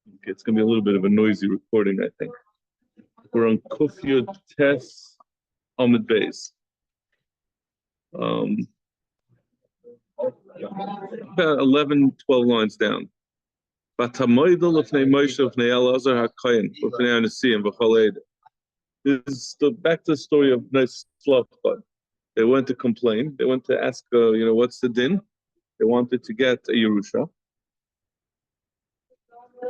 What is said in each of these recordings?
Okay, it's going to be a little bit of a noisy recording, I think. We're on Kufya Tes Ahmed Beis. About 11, 12 lines down. This is back to the story of Nice Slavchad. They went to complain. They went to ask, what's the din? They wanted to get a Yerusha.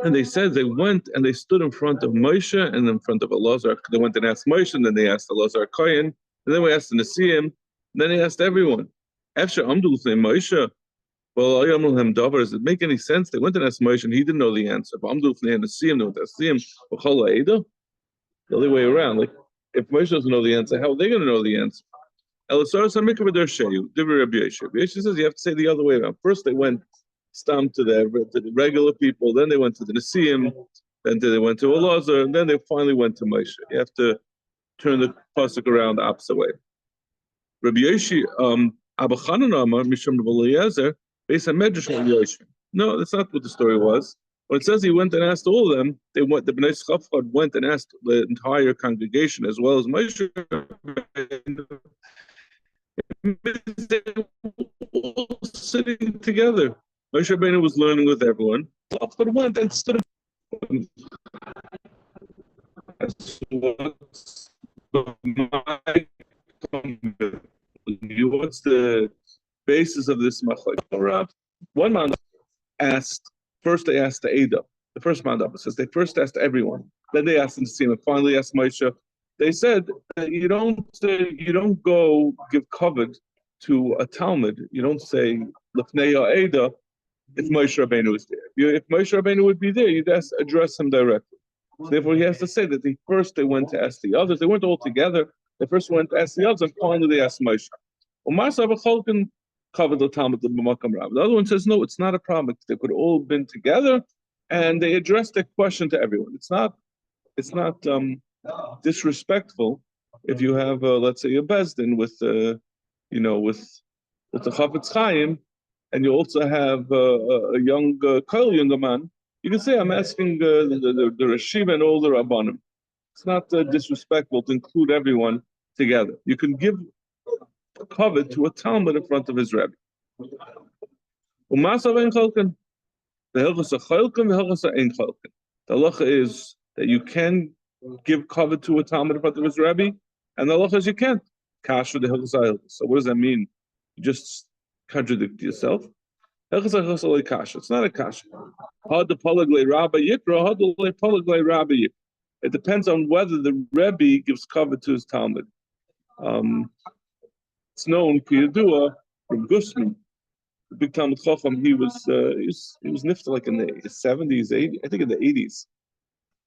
And they said they went and they stood in front of Moshe and in front of Elazar. They went and asked Moshe, and then they asked Elazar Kohen, and then we asked the Nesiim, and then they asked everyone. After Amdul say Moshe, well, does it make any sense? They went and asked Moshe, and he didn't know the answer. But Amdul Nesiim, they went to Nesiim, the other way around. Like, if Moshe doesn't know the answer, how are they going to know the answer? Elazar says you have to say the other way around. First, they went to the regular people, then they went to the Nesiim, then they went to Elazar, and then they finally went to Moshe. You have to turn the pasuk around the opposite way. Rabbi Yoshi, Abba Chanan Amar, Misham Rabbi Eliezer, based on Medrash Rabbi Yoshi. No, that's not what the story was. When it says he went and asked all of them, the Bnei Slavchad went and asked the entire congregation as well as Moshe. They were all sitting together. Moshe Rabbeinu was learning with everyone. But went and stood. What's the basis of this machlok? One man asked. First, they asked the Ada. The first man says they first asked everyone. Then they asked the Nesiim, and finally asked Moshe. They said you don't go give kavod to a Talmud. You don't say Lefnei Ada. If Moshe Rabbeinu is there, if Moshe Rabbeinu would be there, you'd address him directly. So therefore, he has to say that they went to ask the others. They weren't all together. They first went to ask the others, and finally they asked Moshe. The other one says, no, it's not a problem. They could all have been together, and they addressed the question to everyone. It's not disrespectful if you have, let's say, a bezdin with the Chafetz Chaim, and you also have a young younger man. You can say, I'm asking the Rashiv and all the Rabbanim. It's not disrespectful to include everyone together. You can give kavod to a Talmud in front of his Rebbe. The halacha is that you can give kavod to a Talmud in front of his Rebbe, and the halacha is you can't. Kasha the halacha. So what does that mean? You just contradict yourself. It's not a kasha. It depends on whether the Rebbe gives kavod to his Talmud. It's known Piyadua from Gusman, the big Talmud Chacham. He was nifta like in the 70s, 80s, I think in the 80s.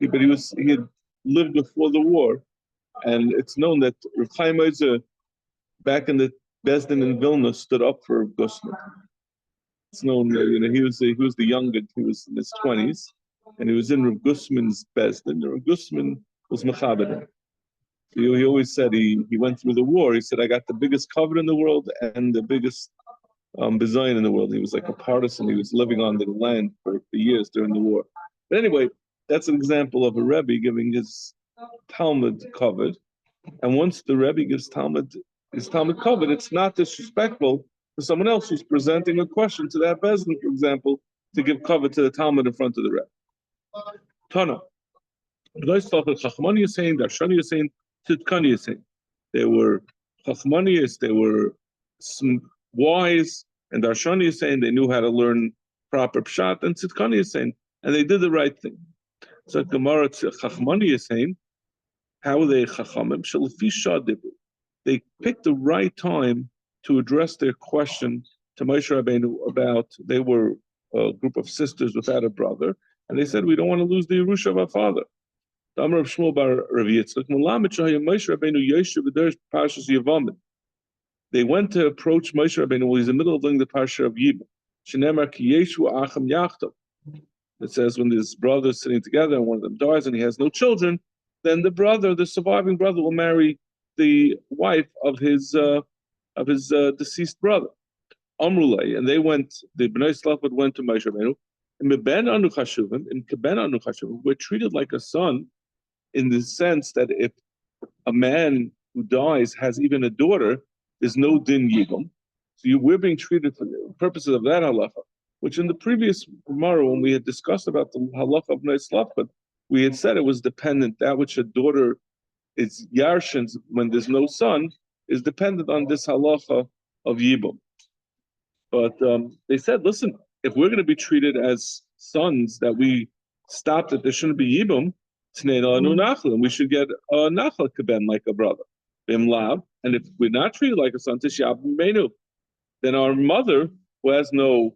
But he had lived before the war, and it's known that Rav Chaim Ozer, back in the Bezdin in Vilna, stood up for Gusman. It's known that he was the youngest. He was in his 20s, and he was in Rav Gusman's Bezdin. Rav Gusman was Mechabedim. He always said he went through the war. He said, I got the biggest kavod in the world and the biggest bizayin in the world. He was like a partisan. He was living on the land for years during the war. But anyway, that's an example of a Rebbe giving his Talmud kavod. And once the Rebbe gives his Talmud kavod, it's not disrespectful to someone else who's presenting a question to that Bezdin, for example, to give kavod to the Talmud in front of the Rebbe. Tana. Chachmani is saying, Darshani is saying, Tzidkani is saying. They were Chachmanias, they were wise, and Darshani is saying they knew how to learn proper pshat, and Tzidkani is saying, and they did the right thing. So Gemara Chachmani is saying, how are they Chachamim? Shalafi Shadibu. They picked the right time to address their question to Moshe Rabbeinu about they were a group of sisters without a brother, and they said we don't want to lose the Yerusha of our father. They went to approach Moshe Rabbeinu while he's in the middle of learning the parsha of Yibam. It says when this brother is sitting together and one of them dies and he has no children, then the surviving brother, will marry the wife of his deceased brother. Amrulay, and the Bnei Slavchad went to Moshe Rabbeinu. We're treated like a son in the sense that if a man who dies has even a daughter, there's no din yibum. So we're being treated for the purposes of that halacha, which in the previous Gemara, when we had discussed about the halacha of Nais Lafchad, we had said it was dependent, that which a daughter is yarshin when there's no son, is dependent on this halacha of yibum. But they said, listen, if we're going to be treated as sons, that we stopped that there shouldn't be yibum, and we should get a nachal keben like a brother. And if we're not treated like a son, then our mother, who has no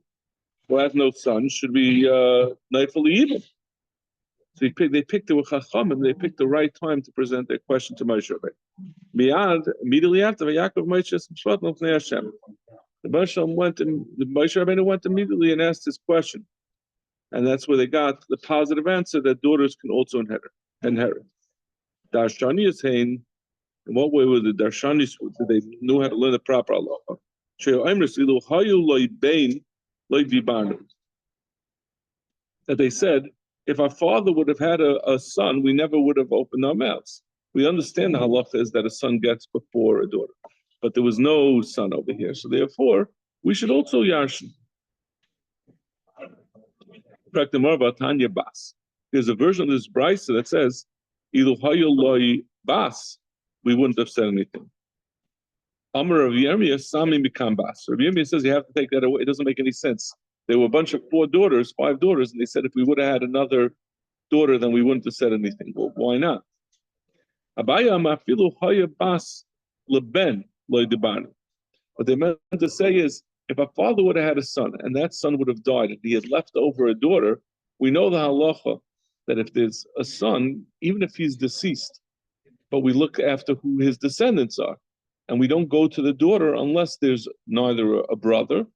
son, should be nightfully yibum. So they picked the chachamim, they picked the right time to present their question to Moshe Rabbeinu. Immediately after, Yaakov Moshe Hashem. The Moshe Rabbeinu went immediately and asked his question. And that's where they got the positive answer that daughters can also inherit. Darshani is saying, in what way were the Darshanis, they knew how to learn the proper halacha? That they said, if our father would have had a son, we never would have opened our mouths. We understand the halacha is that a son gets before a daughter, but there was no son over here, so therefore we should also yarshin. There's a version of this brisa that says, bas, we wouldn't have said anything. Amar Rav Yirmiyah, Sami Mikam Bas. Rav Yirmiyah says you have to take that away. It doesn't make any sense. There were a bunch of 5 daughters, and they said if we would have had another daughter, then we wouldn't have said anything. Well, why not? Abaya mafilu haya bas leben loy debani. What they meant to say is, if a father would have had a son, and that son would have died, and he had left over a daughter, we know the halacha that if there's a son, even if he's deceased, but we look after who his descendants are, and we don't go to the daughter unless there's neither a brother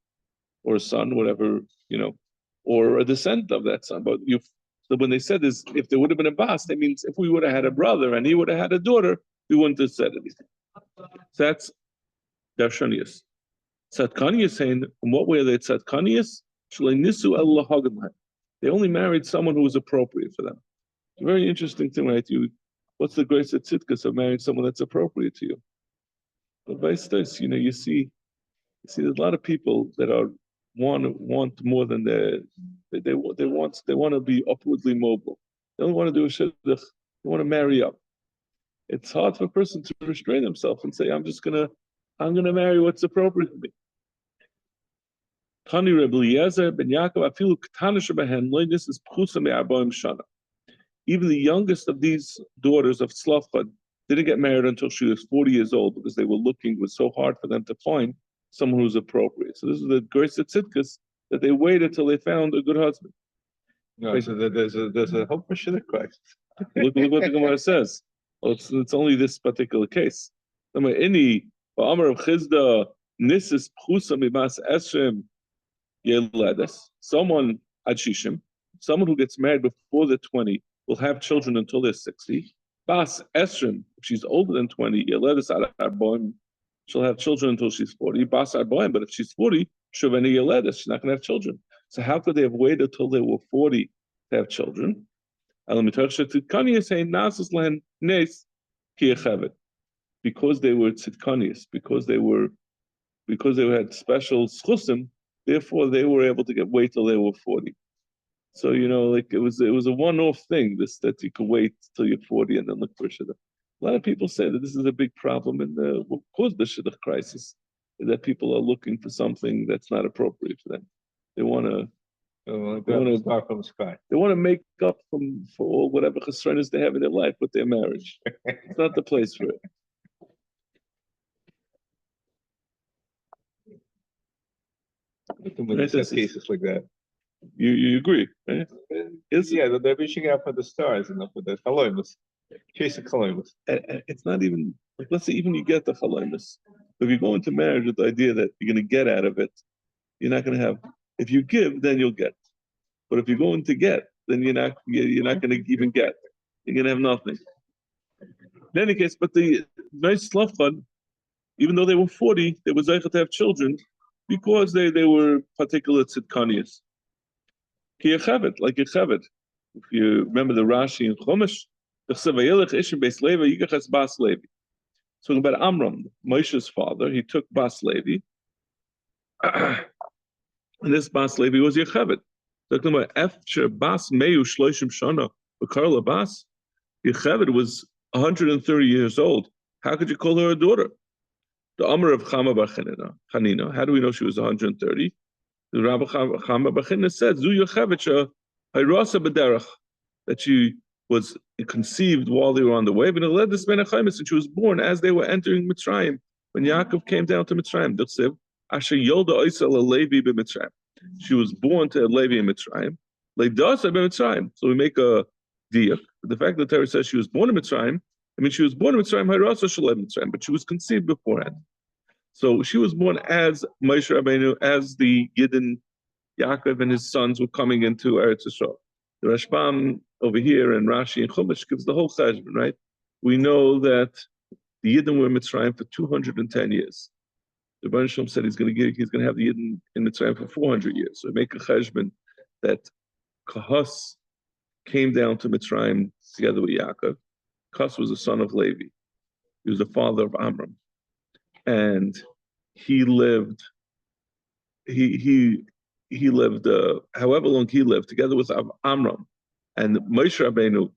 or a son, whatever, or a descendant of that son. But so when they said this, if there would have been a bas, that means if we would have had a brother and he would have had a daughter, we wouldn't have said anything. So that's Darshanias. Tzadkani is saying, in what way are they tzadkanias? They only married someone who was appropriate for them. It's a very interesting thing, right? What's the grace of tzidkas of marrying someone that's appropriate to you? But vice versa, you see there's a lot of people that want more than they want to be upwardly mobile. They don't want to do a shidduch. They want to marry up. It's hard for a person to restrain himself and say, I'm gonna marry what's appropriate for me. Tani Reb Eliezer ben Yaakov afilu ketana shebehen lo nisis pchusa me'arbaim shana. Even the youngest of these daughters of Tzlafchad didn't get married until she was 40 years old because they were looking. It was so hard for them to find someone who's appropriate. So this is the grace of tzidkas that they waited till they found a good husband. No, so there's a hope for shidduch Christ. Look what the Gemara says. Well, it's only this particular case. Any Ba'amar of Chizda Nisis Pchusa Mibas Esrim Yeledes. Someone at Shishim, someone who gets married before they're 20 will have children until they're 60. Bas Esrim, if she's older than 20, Yeledes Arboim, she'll have children until she's 40. Bas Arboim, but if she's 40, Shaveni Yeledes, she's not going to have children. So how could they have waited until they were 40 to have children? Because they were tzidkanias, because they had special schusim, therefore they were able to wait till they were 40. So it was a one-off thing, that you could wait till you're 40 and then look for shidduch. A lot of people say that this is a big problem in what caused the shidduch crisis, is that people are looking for something that's not appropriate for them. They want to start from scratch. They want to make up for all whatever chesronos they have in their life with their marriage. It's not the place for it. When you said cases like that, you agree, right? They're reaching out for the stars, for the chalomus, chasing chalomus. It's not even like, let's say even you get the chalomus. If you go into marriage with the idea that you're going to get out of it, you're not going to have. If you give, then you'll get. But if you're going to get, then you're not going to even get. You're going to have nothing. In any case, but the nice Tzlafchad, even though they were 40, they were zeicha to have children because they were particular tzidkanias. Ki Yechevet, like Yechevet. If you remember the Rashi in Chumash, the Chsevayilach Ishim Beis Levi Yigachas Bas Levi. Talking about Amram, Moshe's father, he took Bas Levi, and this Bas Levi was Yechevet. Talking about Efcher Bas Meyu Shloishim Shana, Karla Bas. Yechevet was 130 years old. How could you call her a daughter? The Amr of Chama bar Chanina. How do we know she was 130? The Rabbi Chama bar Chanina said, "Zu Yechevet Hayrasa b'derech," that she was conceived while they were on the way. But it led this Menachaimis, and she was born as they were entering Mitzrayim. When Yaakov came down to Mitzrayim, Asher Yolda Oisa Levi b'Mitzrayim. She was born to Levi in Mitzrayim. Leidasa b'Mitzrayim. So we make a diak. The fact that Torah says she was born in Mitzrayim, I mean, she was born in Mitzrayim, Hayrasa Shalem Mitzrayim, but she was conceived beforehand. So she was born as Moshe Rabbeinu, as the Yidden, Yaakov and his sons were coming into Eretz Yisrael. The Rashbam over here and Rashi and Chumash gives the whole cheshbon, right? We know that the Yidden were in Mitzrayim for 210 years. The Rebbeinu Shalom said he's going to have the Yidden in Mitzrayim for 400 years. So we make a cheshbon that Kahas came down to Mitzrayim together with Yaakov. Kahas was the son of Levi. He was the father of Amram, and he lived. He lived however long he lived together with Amram, and Moshe Rabbeinu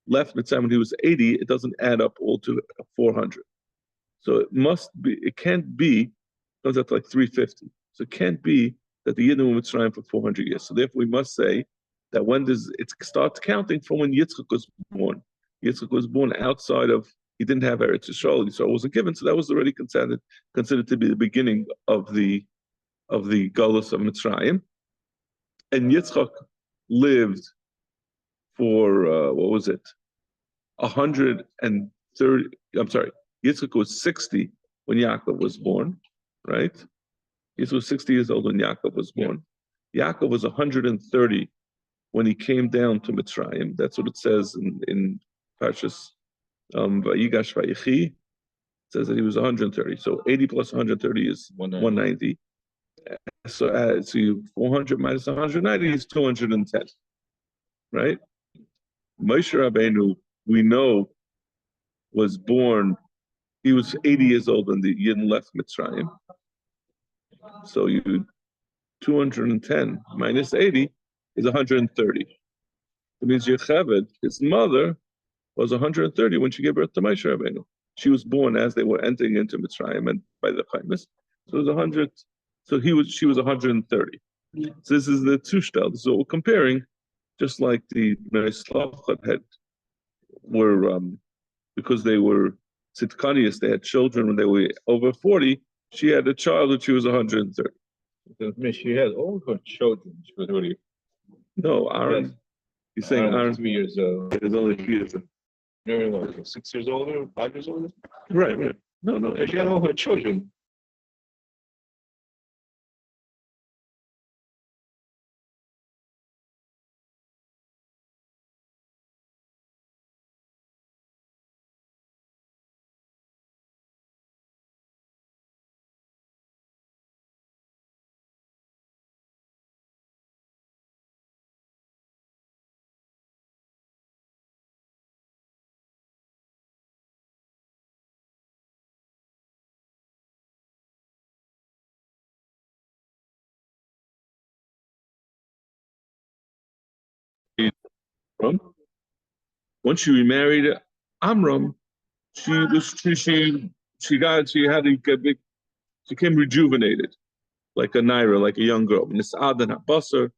left Mitzrayim when he was 80. It doesn't add up all to 400. So it can't be, comes out to like 350. So it can't be that the Yidden were Mitzrayim for 400 years. So therefore we must say that it starts counting from when Yitzchak was born. Yitzchak was born outside of, he didn't have Eretz Yisrael, so it wasn't given, so that was already considered to be the beginning of the Galus of Mitzrayim. And Yitzchak lived for, 130, I'm sorry, Yitzchak was 60 when Yaakov was born, right? Yitzchak was 60 years old when Yaakov was born. Yaakov was 130 when he came down to Mitzrayim. That's what it says in Parshas Vayigash Vayechi. It says that he was 130. So 80 plus 130 is 190. So you 400 minus 190 is 210, right? Moshe Rabbeinu, we know, was born. He was 80 years old when the Yidden left Mitzrayim. So 210 minus 80 is 130. It means Yocheved, his mother, was 130 when she gave birth to Moshe Rabbeinu. She was born as they were entering into Mitzrayim and by the Chaimis. So it was 100. So she was 130. So this is the Tushtel. This is what we're comparing, just like the Slavchat were, because they were Tzidkanias, they had children when they were over 40. She had a child when she was 130. She had all her children. She was already. No, Aaron. Yes. He's saying Aaron. 3 years old. It is only 3 years old. No, 6 years older, 5 years older. Right. No. She had all her children. Once she remarried Amram, she became rejuvenated, like a naira, like a young girl. Nis'ad and Basra,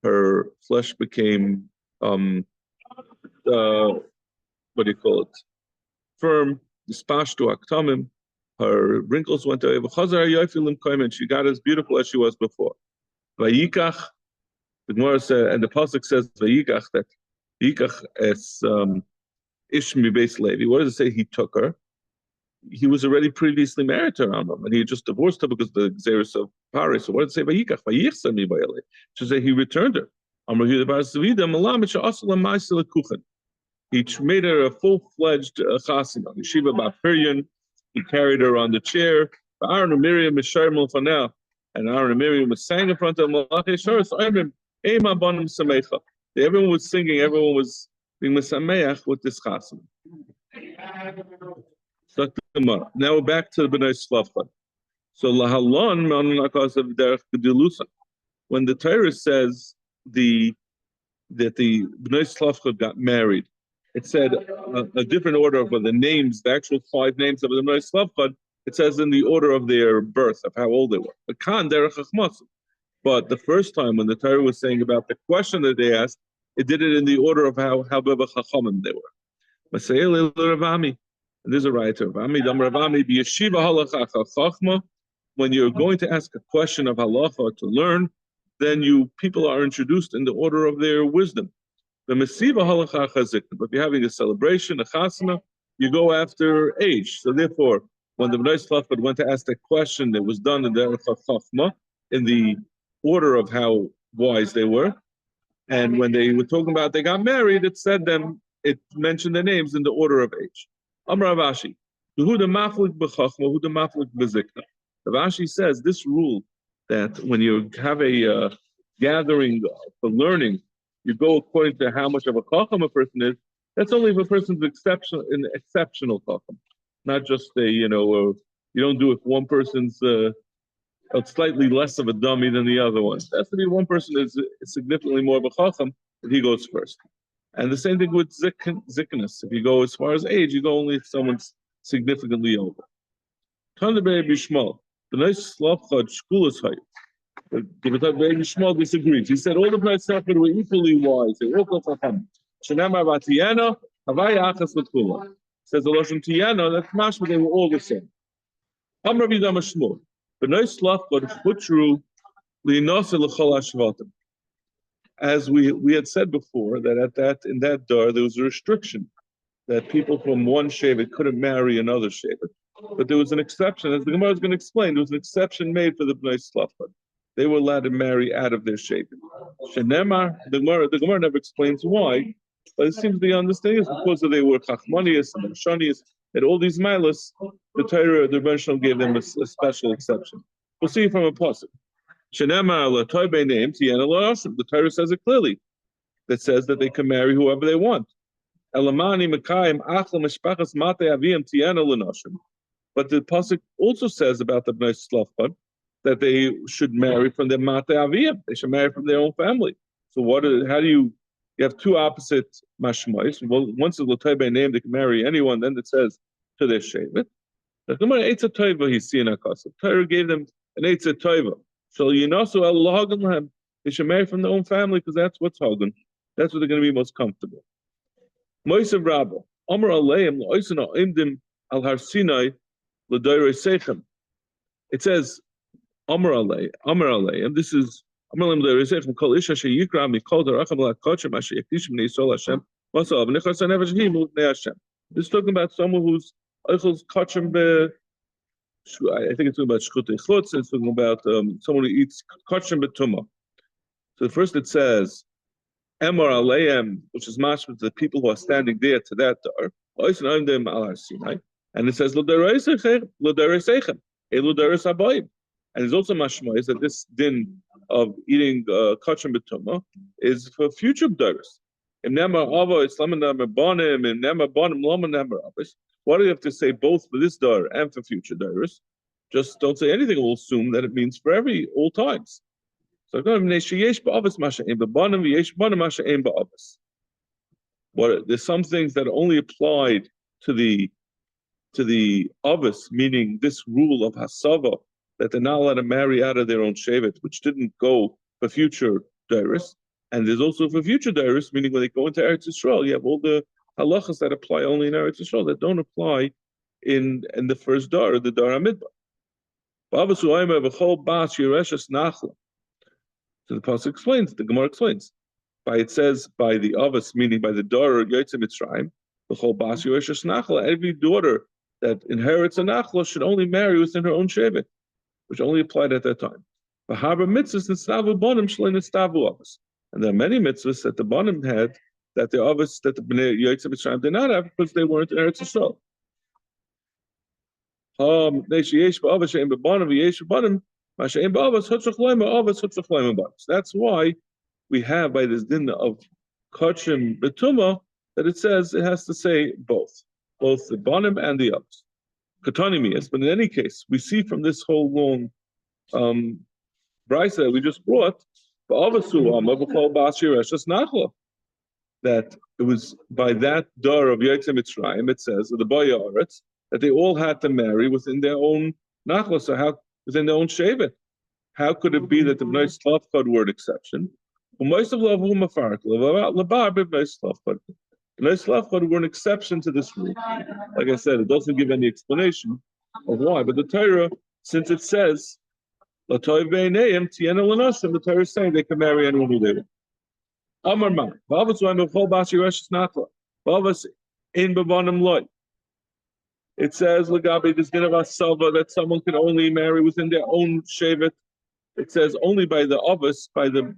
her flesh became what do you call it? Firm. Dispashtu aktamim. Her wrinkles went away. And she got as beautiful as she was before. Vayikach. The Gemara said, and the pasuk says Vayikach, that Vayikach es Ishmi Beis Levi. What does it say? He took her. He was already previously married to Amram, and he had just divorced her because of the Xeris of Paris. So what does it say? Vayikach, Vayichsami Bayale. To say he returned her. He made her a full-fledged chasina. Yeshiva Bapiryan. He carried her on the chair. Aaron and Miriam is Sharmul Fanel, and Aaron and Miriam was sang in front of Malachei Shoros. Ema banim samecha. Everyone was singing, everyone was being mesameach with this chasana. Now we're back to the Bnei Slavcha. So lahalon ma'anakas of derech gedulusa. When the Torah says that the Bnei Slavcha got married, it said a different order of the names, the actual 5 names of the Bnei Slavcha. It says in the order of their birth, of how old they were. But the first time when the Torah was saying about the question that they asked, it did it in the order of how Bava Chachamim they were. And there's a writer, when you're going to ask a question of halacha to learn, then people are introduced in the order of their wisdom. But if you're having a celebration, a chasana, you go after age. So therefore, when the Bnei Slavcha went to ask that question, it was done in the Chachma, in the order of how wise they were. And when they were talking about they got married, it mentioned their names in the order of age. Amar Ravashi, Ravashi says this rule that when you have a gathering for learning, you go according to how much of a chacham a person is. That's only if a person's exceptional chacham, not just you don't do it if one person's slightly less of a dummy than the other one. It has to be one person is significantly more of a chacham, that he goes first. And the same thing with ziknus. If you go as far as age, you go only if someone's significantly older. The nice Slavcha Shkulas Hayt. The Baby Shmuel disagrees. He said all the Bnei Slavcha were equally wise. They all go chacham. Shenamar Vatiyana, Havai Achas L'Kula. Says the Lashon Tiyana, that's mashma, they were all the same. Amar Vidam Shmuel. Bnei Slavcha Chutru Li'nasa L'Chol Hashvatim. As we had said before, that in that dar there was a restriction that people from one shevet couldn't marry another shevet. But there was an exception, as the Gemara is going to explain. There was an exception made for the Bnei Slavcha. They were allowed to marry out of their shevet. Shenemar, the Gemara never explains why, but it seems the understanding is because they were Chachmanias and Shanias, and all these milas, the Torah, the Rebbe Shalom gave them a special exception. We'll see from a pasuk. Shenemar l'toybei names, the Torah says it clearly. That says that they can marry whoever they want. Elamani Mekayim Achla Mishpachas Mate Avim Tiana L'Nashim. But the pasuk also says about the Bnei Slavcha that they should marry from their Mate Avim. They should marry from their own family. So how do you have two opposite mashmais? Well, once it's l'toybei name, they can marry anyone. Then it says to their shevet. The Gemara Eitza Toiva he see in Akasa. Torah gave them an Eitza Toiva. So Yinasu Allah Hagan Lahem. They should marry from their own family because that's what's Hagan. That's what they're going to be most comfortable. Moisav Rabbah, Amar Aleim L'Oisana Imdim Al Har Sinai L'Doirei Seichem. It says Amar Aleim. This is Amar Aleim L'Doirei Seichem. Kol Isha Sheyikra Mikol Daracham LaKochim Asher Yekdishim Bnei Yisrael Hashem Masav V'Nichas HaNefesh Him L'Bnei Hashem. This is talking about someone who's Eichels Kochim Be. I think it's talking about Shchutei Chutz. It's talking about someone who eats Kochim Betumah. So first it says Emor Aleim, which is mashma to the people who are standing there to that dar. And it says L'Doirei Seichem, L'Doirei Sabayim. And there's also mashma is that this din of eating kachim betumah is for future b'doros. Why do you have to say both for this dar and for future doros? Just don't say anything. We'll assume that it means for all times. So there's some things that only applied to the avos, meaning this rule of hasava, that they're not allowed to marry out of their own shevet, which didn't go for future dairis. And there's also for future dairis, meaning when they go into Eretz Yisrael, you have all the halachas that apply only in Eretz Yisrael that don't apply in the first dar, the dar hamidbar. So the pasuk explains, the Gemara explains, it says by the avos, meaning by the daughter Yotzei Mitzrayim, the whole bas Yereshes Nachla, every daughter that inherits a Nachla should only marry within her own shevet, which only applied at that time. And there are many mitzvahs that the Banim had that the avos that the Bnei Yotzei Mitzrayim did not have because they weren't in Eretz Yisrael. That's why we have by this din of kachim betuma that it says it has to say both the bonim and the others. Katanimias, but in any case, we see from this whole long brisa that we just brought, that it was by that door of Yaitzim Mitzrayim, it says, the Boya Aretz, that they all had to marry within their own nachla, so how within their own shevet. How could it be that the Bnei Slavchad were an exception? The Bnei Slavchad were an exception to this rule. Like I said, it doesn't give any explanation of why, but the Torah, since it says, the Torah is saying they can marry anyone who they want. Amar Ma, Bava in Bevanim Loy. It says, Lagabi, this din of Asava, that someone can only marry within their own shevet. It says only by the Avos, by the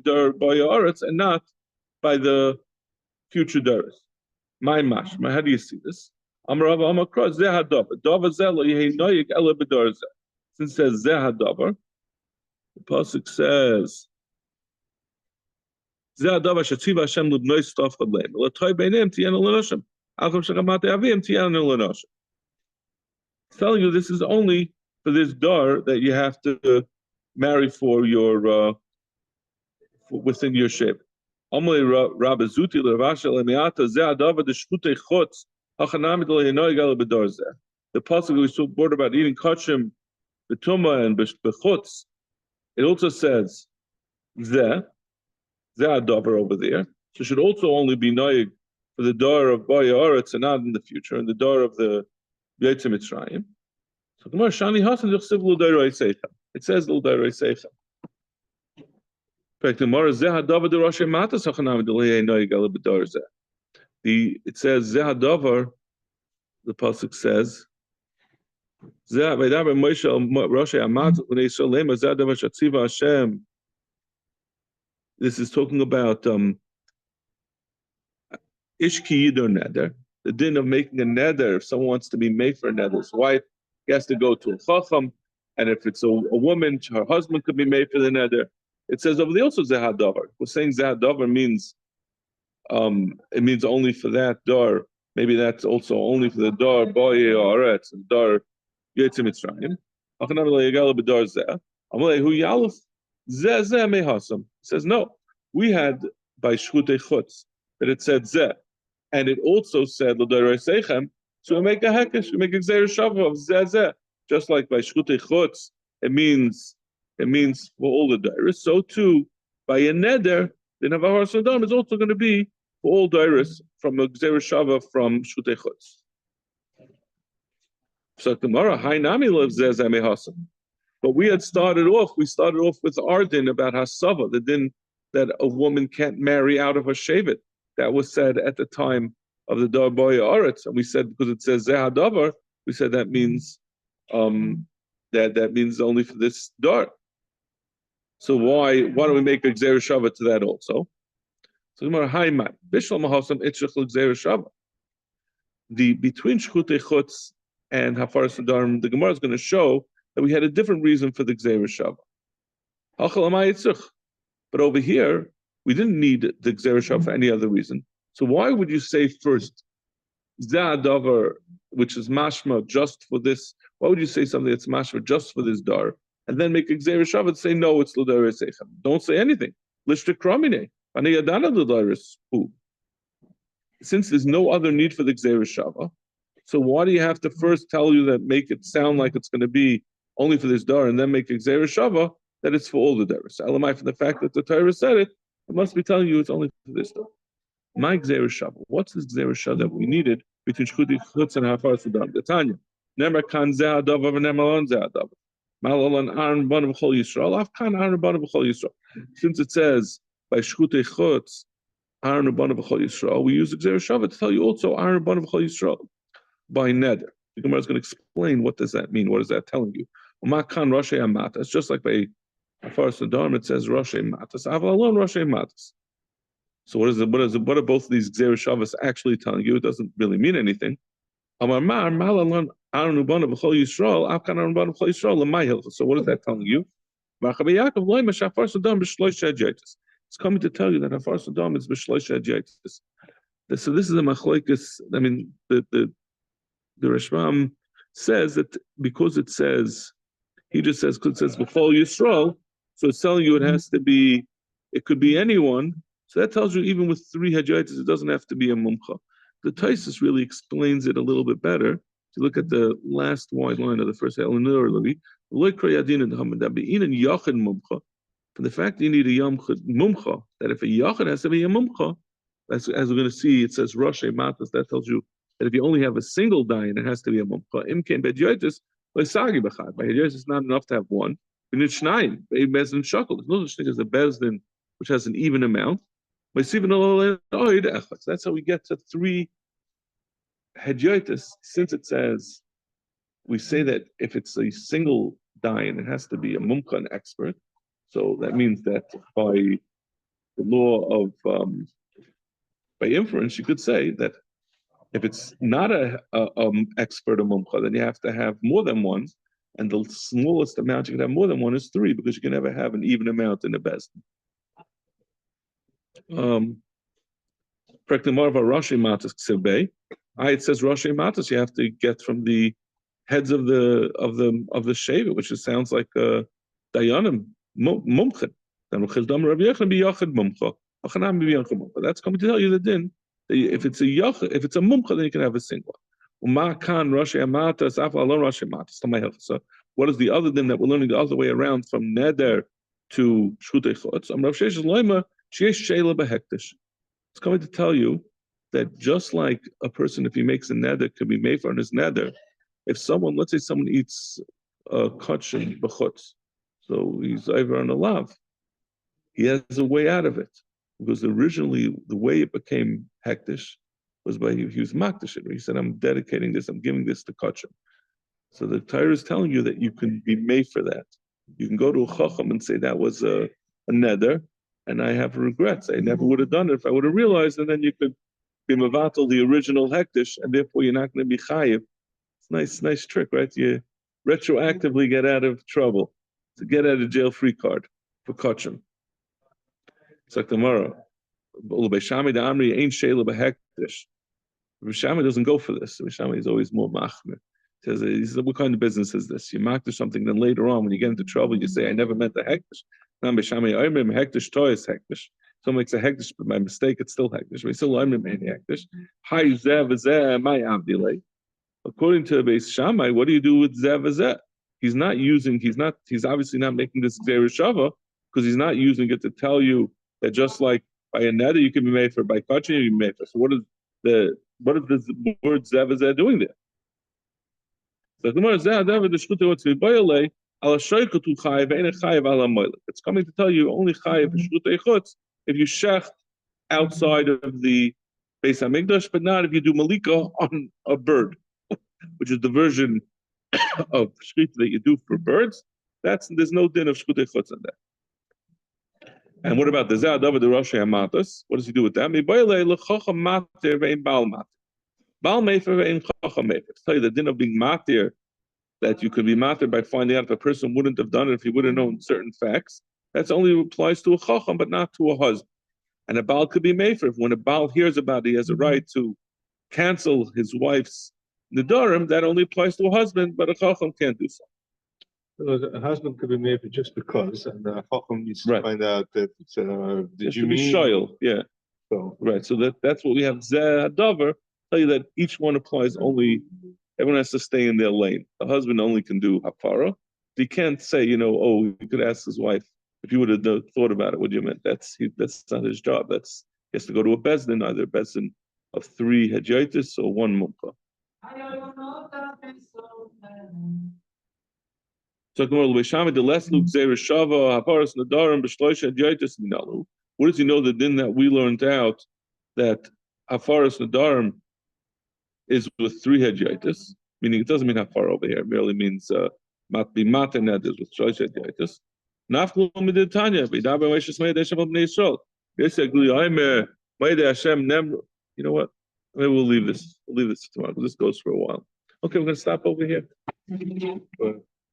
Dar Boyaretz, and not by the future Daras. My mash, how do you see this? Amar Rava Amar Kros, Zehadavar. Dava Zelo Yehi Noyik Ele Bedar Zeh. Since it says Zehadavar, the pasuk says, Zehadavar Shetziva Hashem Libnoi Stov Chadleim. L'toy Beineim Tiyana L'Noshim. Alcham Shechamate Avim Tiyana L'Noshim. It's telling you this is only for this dar that you have to marry for your within your shape. Amalei Rabbah Zuti L'Ravasha L'Miata Zehadavar D'Shkutei Chutz Hachanamid L'Yenoy Gala Bedar Zeh. The pasuk we spoke about eating kachim, betuma and bechutz. It also says zeh adavar over there. So it should also only be noig for the door of Baya Aretz and not in the future, and the door of the Yaitzim Mitzrayim. So Gemara Shani Hasan Yuchsiv L'Dairoi Seicha. It says L'Dairoi Seicha. In fact, the Gemara zeh adavar the Rosh Matas Hachanam D'Lei Noig Gala Bedar Zeh. It says zeh adavar. The pasuk says. This is talking about Ishki Yidor Neder, the din of making a neder. If someone wants to be made for a neder, his wife has to go to a chacham, and if it's a woman, her husband could be made for the neder. It says over there also Zehadavar. We're saying Zehadavar means it means only for that door. Maybe that's also only for the door Boye or Aretz and door Yaitzim Mitzrayim. Achanam le'yagala b'dar zeh. Amalei hu yaluf zeh mehasam. Says no. We had by shchutei chutz that it said zeh, and it also said l'dairei seichem. So we make a hekesh, we make a gzeir shava of zeh. Just like by shchutei chutz, it means for all the dairis. So too by a neder, the navahar sadam is also going to be for all dairis from a gzeir shava from shchutei chutz. So tomorrow, Hainami lives there as Amehasam. But we started off with our din about Hasava, the din that a woman can't marry out of her shevet. That was said at the time of the Dar Boya Aretz. And we said, because it says Zehadavar, we said that means that means only for this Dar. So why don't we make a Gzeir Shava to that also? So tomorrow, Haimai, Bishal Mahasam Itzrich Gzeir Shava. The between Shchutei Chutz and Hafar Sadarm, the Gemara is going to show that we had a different reason for the Gzeir Shava. But over here, we didn't need the Gzeir Shava for any other reason. So why would you say first, Zadavar, which is mashma just for this? Why would you say something that's mashma just for this dar, and then make a Gzeir Shava and say, no, it's L'Dairei Seichem? Don't say anything. Lishta Kramine. Since there's no other need for the Gzeir Shava, so why do you have to first tell you that, make it sound like it's going to be only for this dar, and then make a Gzeir Shava that it's for all the daras? Elamai, from the fact that the Torah said it, it must be telling you it's only for this dar. My Gzeir Shava, what's this Gzeir Shava that we needed between Shchutei Chutz and Hafar Sudam? The Tanya. Nemer kan zeh hadavar v'nemer lon zeh hadavar. Malalan Aaron banav b'chol Yisrael. Af kan Aaron banav b'chol Yisrael. Since it says by Shchutei Chutz, Aaron banav b'chol Yisrael, we use the Gzeir Shava to tell you also Aaron banav b'chol Yisrael by neder. The Gemara is going to explain what does that mean. What is that telling you? Umakan Roshei Amatas. Just like by Afar Sodom, it says Roshei Matas. Avalon Roshei Matas. So what are both of these Gzeir Shavas actually telling you? It doesn't really mean anything. Amar Mar Malalon Aaron banav b'chol Yisrael. Afkan Aaron banav b'chol Yisrael l'may hilchos. So what is that telling you? It's coming to tell you that Hafaras Nadam is b'shloisha hadyatis. So this is a machlokes. I mean, the Rashbam says that because it says, he just says, because it says b'chol Yisrael, so it's telling you it has to be, it could be anyone. So that tells you even with 3 hadyatis, it doesn't have to be a mumcha. The Taisus really explains it a little bit better. If you look at the last wide line of the first Elinor Levi, for the fact that you need a mumcha, that if a yachid has to be a mumcha, as we're going to see, it says Rosh Matas, that tells you that if you only have a single dayan, it has to be a mumcha. Imken bedyotis, by sagi b'chad. By hadyotis, it's not enough to have one. In shnayim, by bezdin shakel. There's no such thing as a bezdin which has an even amount. By sivin oid, that's how we get to 3 hadyotis. Since it says, we say that if it's a single dayan, it has to be a mumcha, an expert. So that means that by the law of by inference, you could say that if it's not a expert a mumcha, then you have to have more than one, and the smallest amount you can have more than one is 3, because you can never have an even amount in the best. It says Rashi Matas, you have to get from the heads of the Sheva, which sounds like Dayanim Mumchin. That's coming to tell you the din. If it's a mumcha, then you can have a single. So what is the other din that we're learning the other way around from neder to shchutei chutz? It's coming to tell you that just like a person, if he makes a neder, can be made for his neder. If someone, let's say someone eats kachim b'chutz, so he's over on a lav, he has a way out of it. Because originally the way it became hektish was by he was makdish it. He said, I'm dedicating this, I'm giving this to kachim. So the Torah is telling you that you can be made for that. You can go to a chacham and say that was a neder, and I have regrets. I never would have done it if I would have realized, and then you could be mavatal the original hektish, and therefore you're not going to be chayiv. It's a nice trick, right? You retroactively get out of trouble. To get out of jail free card for kachim. It's like tomorrow. Bishami doesn't go for this. Bishami is always more machmir. He says, what kind of business is this? You mark to something, then later on, when you get into trouble, you say, I never meant the hektish. Now Bishami hektish toys hektish. Someone makes a hektish, but by mistake, it's still hektish. We still hektish. Hi zev my avdilay. According to Beis Shammai, what do you do with zev zeh? He's obviously not making this Zereshava because he's not using it to tell you that just like by a neder you can be made for, by kachim you can be made for. So what is the word zev doing there? It's coming to tell you only chayiv b'shchutei chutz if you shecht outside of the Beis Hamikdash, but not if you do malika on a bird, which is the version of shchita that you do for birds. There's no din of shchutei chutz on that. And what about the Zeh the Rosh Hamatas? What does he do with that? Tell you the din of being matir, that you could be matir by finding out if a person wouldn't have done it if he would have known certain facts. That's only applies to a chacham, but not to a husband. And a baal could be made for. When a baal hears about it, he has a right to cancel his wife's nedarim. That only applies to a husband, but a chacham can't do so. A husband could be made for just because, and the chacham needs to find out that did you mean shoyl? Yeah. So right. So that's what we have. Zeh hadavar tell you that each one applies only. Everyone has to stay in their lane. The husband only can do hafara. He can't say, he could ask his wife if he would have thought about it. What you meant? That's not his job. He has to go to a bezdin, either a bezdin of 3 hadyatis or 1 mumcha. So what does he know the din that we learned out that hafaras nadarim is with 3 hadyatis? Meaning it doesn't mean hafar over here. It merely means be mataned is with 3 hadyatis. Nafku miditanya b'daber meishes mei deshem b'nei Yisrael. You know what? Maybe we'll leave this. We'll leave this tomorrow. This goes for a while. Okay, we're going to stop over here.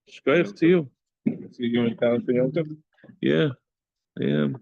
Shkoyach to you. you're in town for Yom Tov? Yeah, I am.